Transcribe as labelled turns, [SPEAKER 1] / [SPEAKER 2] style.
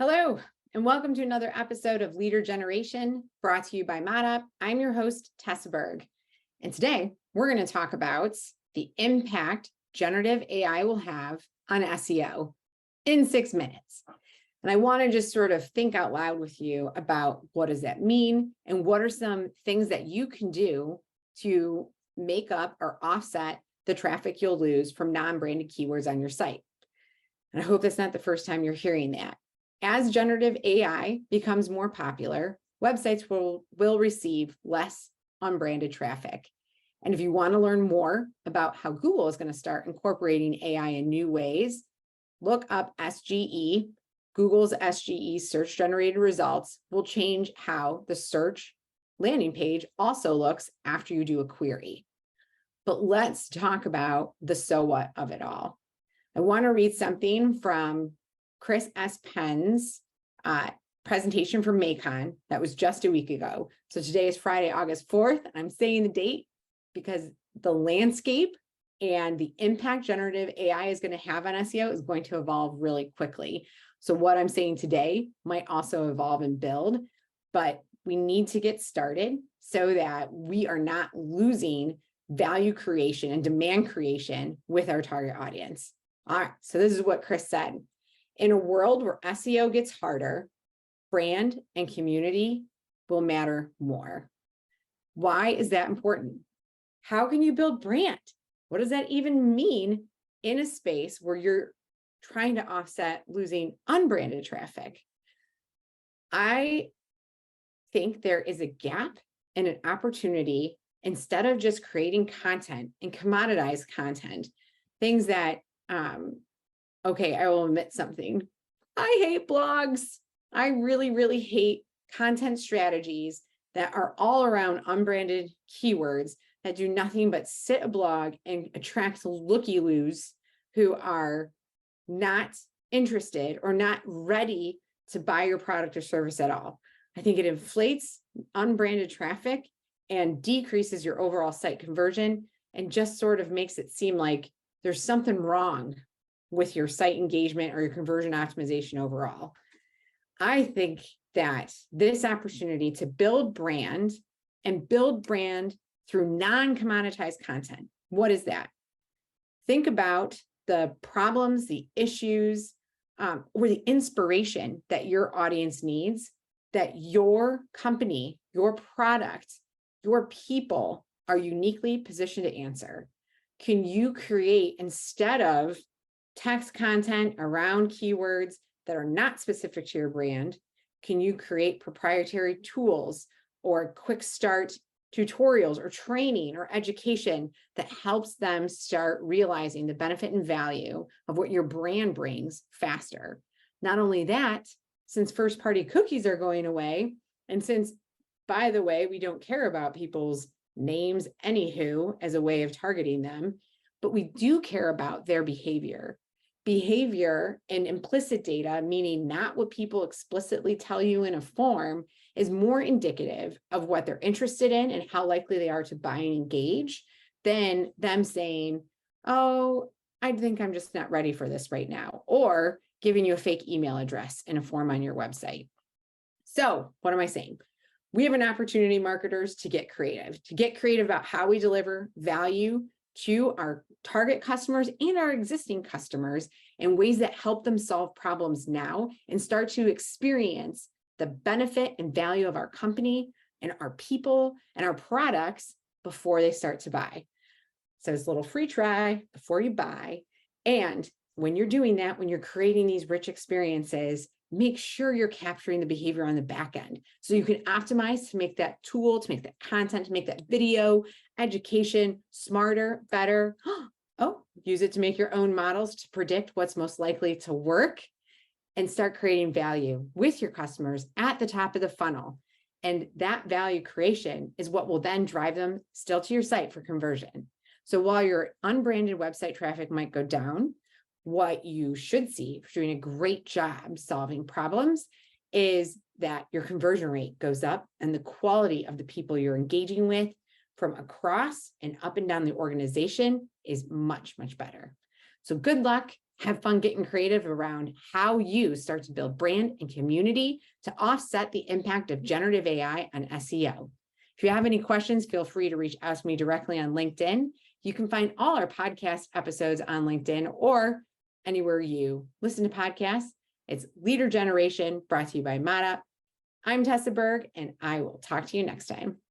[SPEAKER 1] Hello, and welcome to another episode of Leader Generation brought to you by ModUp. I'm your host, Tessa. And today we're going to talk about the impact generative AI will have on SEO in 6 minutes. And I want to just sort of think out loud with you about what does that mean and what are some things that you can do to make up or offset the traffic you'll lose from non-branded keywords on your site. And I hope that's not the first time you're hearing that. As generative AI becomes more popular, websites will receive less unbranded traffic. And if you want to learn more about how Google is going to start incorporating AI in new ways, look up SGE. Google's SGE search generated results will change how the search landing page also looks after you do a query. But let's talk about the so what of it all. I want to read something from Chris S. Penn's presentation from Macon that was just a week ago. So today is Friday, August 4th. And I'm saying the date because the landscape and the impact generative AI is going to have on SEO is going to evolve really quickly. So what I'm saying today might also evolve and build, but we need to get started so that we are not losing value creation and demand creation with our target audience. All right, so this is what Chris said. In a world where SEO gets harder, brand and community will matter more. Why is that important? How can you build brand? What does that even mean in a space where you're trying to offset losing unbranded traffic? I think there is a gap and an opportunity instead of just creating content and commoditized content, things that okay, I will admit something. I hate blogs. I really, really hate content strategies that are all around unbranded keywords that do nothing but sit a blog and attract looky-loos who are not interested or not ready to buy your product or service at all. I think it inflates unbranded traffic and decreases your overall site conversion and just sort of makes it seem like there's something wrong with your site engagement or your conversion optimization overall. I think that this opportunity to build brand and build brand through non-commoditized content. What is that? Think about the problems, the issues, or the inspiration that your audience needs, that your company, your product, your people are uniquely positioned to answer. Can you create, instead of text content around keywords that are not specific to your brand, can you create proprietary tools or quick start tutorials or training or education that helps them start realizing the benefit and value of what your brand brings faster? Not only that, since first-party cookies are going away, and since, by the way, we don't care about people's names anywho as a way of targeting them, but we do care about their behavior. Behavior and implicit data, meaning not what people explicitly tell you in a form, is more indicative of what they're interested in and how likely they are to buy and engage than them saying, oh, I think I'm just not ready for this right now, or giving you a fake email address in a form on your website. So what am I saying? We have an opportunity, marketers, to get creative about how we deliver value to our target customers and our existing customers in ways that help them solve problems now and start to experience the benefit and value of our company and our people and our products before they start to buy. So it's a little free try before you buy. And when you're doing that, when you're creating these rich experiences, make sure you're capturing the behavior on the back end so you can optimize to make that tool, to make that content, to make that video, education smarter, better. Oh, use it to make your own models to predict what's most likely to work and start creating value with your customers at the top of the funnel. And that value creation is what will then drive them still to your site for conversion. So while your unbranded website traffic might go down, what you should see for doing a great job solving problems is that your conversion rate goes up and the quality of the people you're engaging with from across and up and down the organization is much, much better. So good luck Have fun getting creative around how you start to build brand and community to offset the impact of generative AI on SEO. If you have any questions, feel free to reach out to me directly on LinkedIn. You can find all our podcast episodes on LinkedIn or anywhere you listen to podcasts. It's Leader Generation, brought to you by Mata. I'm Tessa Berg, and I will talk to you next time.